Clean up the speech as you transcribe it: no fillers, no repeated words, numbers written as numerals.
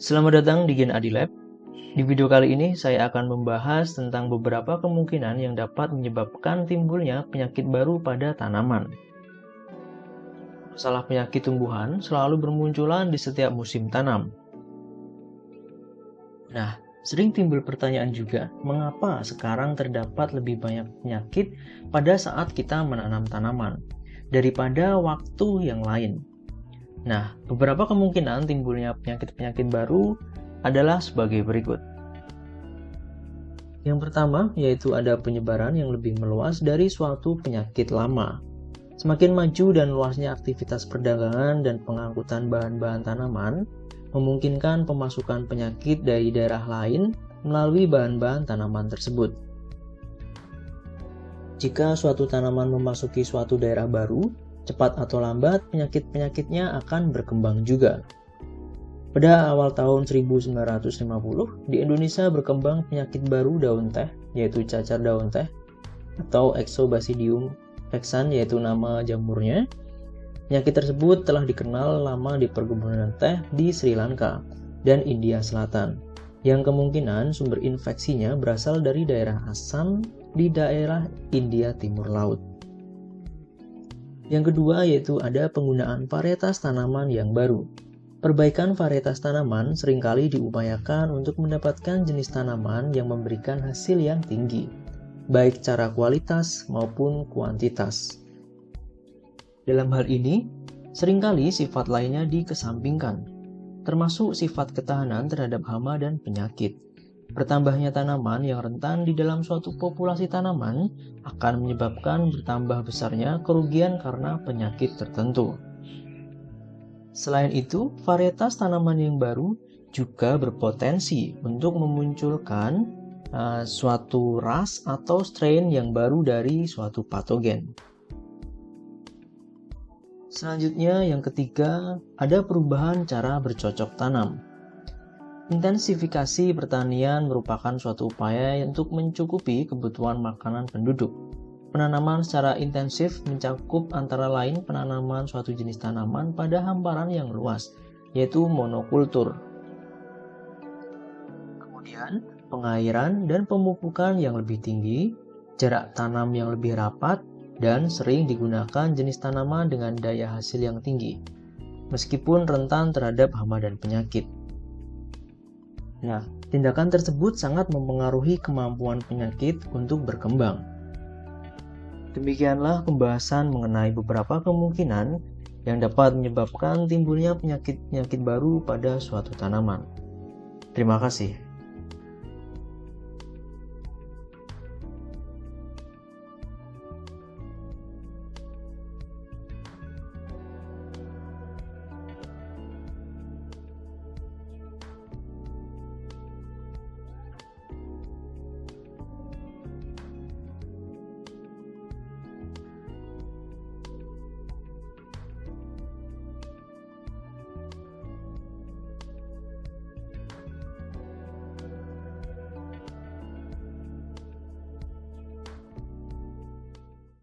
Selamat datang di Gen Adi Lab. Di video kali ini saya akan membahas tentang beberapa kemungkinan yang dapat menyebabkan timbulnya penyakit baru pada tanaman. Masalah penyakit tumbuhan selalu bermunculan di setiap musim tanam. Nah, sering timbul pertanyaan juga, mengapa sekarang terdapat lebih banyak penyakit pada saat kita menanam tanaman daripada waktu yang lain? Nah, beberapa kemungkinan timbulnya penyakit-penyakit baru adalah sebagai berikut. Yang pertama, yaitu ada penyebaran yang lebih meluas dari suatu penyakit lama. Semakin maju dan luasnya aktivitas perdagangan dan pengangkutan bahan-bahan tanaman, memungkinkan pemasukan penyakit dari daerah lain melalui bahan-bahan tanaman tersebut. Jika suatu tanaman memasuki suatu daerah baru, cepat atau lambat penyakit-penyakitnya akan berkembang juga. Pada awal tahun 1950, di Indonesia berkembang penyakit baru daun teh, yaitu cacar daun teh, atau Exobasidium vexan, yaitu nama jamurnya. Penyakit tersebut telah dikenal lama di perkebunan teh di Sri Lanka dan India Selatan, yang kemungkinan sumber infeksinya berasal dari daerah Assam di daerah India Timur Laut. Yang kedua yaitu ada penggunaan varietas tanaman yang baru. Perbaikan varietas tanaman seringkali diupayakan untuk mendapatkan jenis tanaman yang memberikan hasil yang tinggi, baik secara kualitas maupun kuantitas. Dalam hal ini, seringkali sifat lainnya dikesampingkan, termasuk sifat ketahanan terhadap hama dan penyakit. Bertambahnya tanaman yang rentan di dalam suatu populasi tanaman akan menyebabkan bertambah besarnya kerugian karena penyakit tertentu. Selain itu, varietas tanaman yang baru juga berpotensi untuk memunculkan suatu ras atau strain yang baru dari suatu patogen. Selanjutnya, yang ketiga, ada perubahan cara bercocok tanam. Intensifikasi pertanian merupakan suatu upaya untuk mencukupi kebutuhan makanan penduduk. Penanaman secara intensif mencakup antara lain penanaman suatu jenis tanaman pada hamparan yang luas, yaitu monokultur. Kemudian, pengairan dan pemupukan yang lebih tinggi, jarak tanam yang lebih rapat, dan sering digunakan jenis tanaman dengan daya hasil yang tinggi, meskipun rentan terhadap hama dan penyakit. Nah, tindakan tersebut sangat mempengaruhi kemampuan penyakit untuk berkembang. Demikianlah pembahasan mengenai beberapa kemungkinan yang dapat menyebabkan timbulnya penyakit-penyakit baru pada suatu tanaman. Terima kasih.